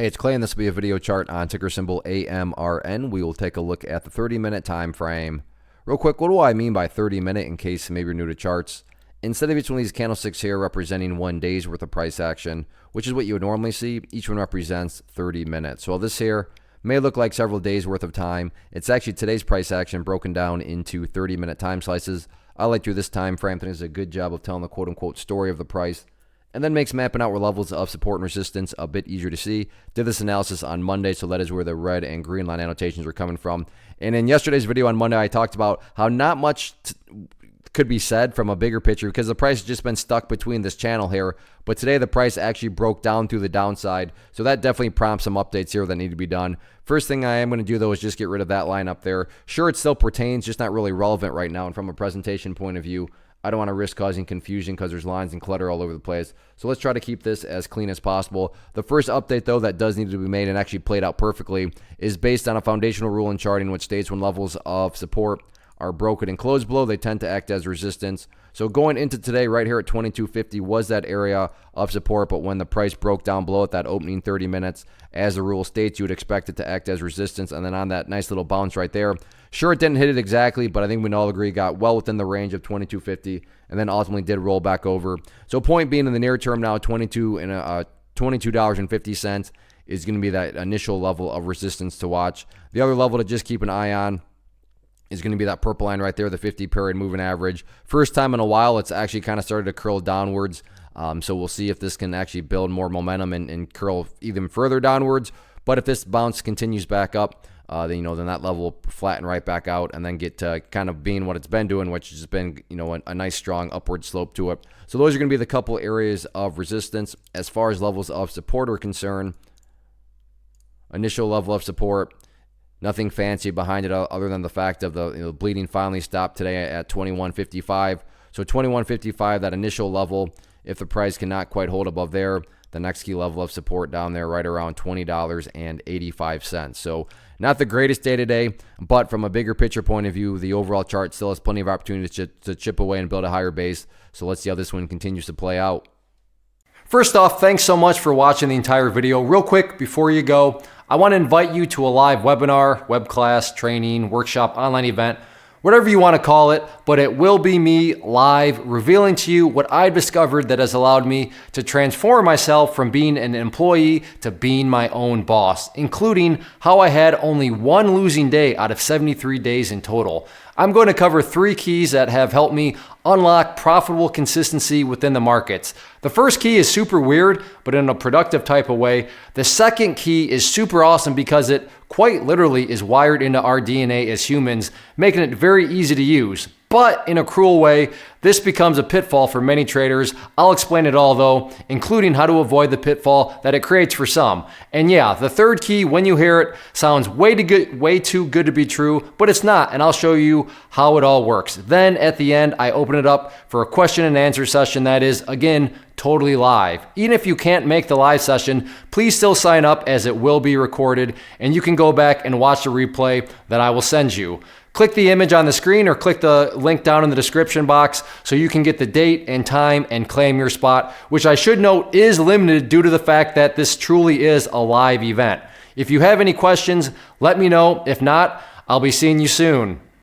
Hey, it's Clay, and this will be a video chart on ticker symbol AMRN. We will take a look at the 30-minute time frame. Real quick, what do I mean by 30-minute in case maybe you're new to charts? Instead of each one of these candlesticks here representing 1 day's worth of price action, which is what you would normally see, each one represents 30 minutes. So this here may look like several days worth of time. It's actually today's price action broken down into 30-minute time slices. I like through this time frame. I think it does a good job of telling the quote-unquote story of the price, and then makes mapping out where levels of support and resistance a bit easier to see. Did this analysis on Monday, so that is where the red and green line annotations are coming from. And in yesterday's video on Monday, I talked about how not much could be said from a bigger picture because the price has just been stuck between this channel here. But today the price actually broke down through the downside, so that definitely prompts some updates here that need to be done. First thing I am going to do though is just get rid of that line up there. Sure, it still pertains, just not really relevant right now. And from a presentation point of view, I don't want to risk causing confusion because there's lines and clutter all over the place. So let's try to keep this as clean as possible. The first update, though, that does need to be made and actually played out perfectly is based on a foundational rule in charting which states when levels of support are broken and closed below, they tend to act as resistance. So going into today right here at 2250 was that area of support, but when the price broke down below at that opening 30 minutes, as the rule states, you would expect it to act as resistance. And then on that nice little bounce right there, sure, it didn't hit it exactly, but I think we can all agree got well within the range of 2250 and then ultimately did roll back over. So point being, in the near term now, $22.50 is going to be that initial level of resistance to watch. The other level to just keep an eye on is going to be that purple line right there, the 50-period moving average. First time in a while, it's actually kind of started to curl downwards. So we'll see if this can actually build more momentum and curl even further downwards. But if this bounce continues back up, then that level will flatten right back out and then get to kind of being what it's been doing, which has been a nice strong upward slope to it. So those are going to be the couple areas of resistance. As far as levels of support are concerned, initial level of support, nothing fancy behind it other than the fact of the bleeding finally stopped today at 21.55. So 21.55, that initial level, if the price cannot quite hold above there, the next key level of support down there right around $20.85. So not the greatest day today, but from a bigger picture point of view, the overall chart still has plenty of opportunity to chip away and build a higher base. So let's see how this one continues to play out. First off, thanks so much for watching the entire video. Real quick, before you go, I want to invite you to a live webinar, web class, training, workshop, online event, whatever you want to call it, but it will be me live revealing to you what I've discovered that has allowed me to transform myself from being an employee to being my own boss, including how I had only one losing day out of 73 days in total. I'm going to cover 3 keys that have helped me unlock profitable consistency within the markets. The first key is super weird, but in a productive type of way. The second key is super awesome because it quite literally is wired into our DNA as humans, making it very easy to use. But in a cruel way, this becomes a pitfall for many traders. I'll explain it all though, including how to avoid the pitfall that it creates for some. And yeah, the third key, when you hear it, sounds way too good to be true, but it's not, and I'll show you how it all works. Then at the end, I open it up for a question and answer session that is, again, totally live. Even if you can't make the live session, please still sign up as it will be recorded, and you can go back and watch the replay that I will send you. Click the image on the screen or click the link down in the description box so you can get the date and time and claim your spot, which I should note is limited due to the fact that this truly is a live event. If you have any questions, let me know. If not, I'll be seeing you soon.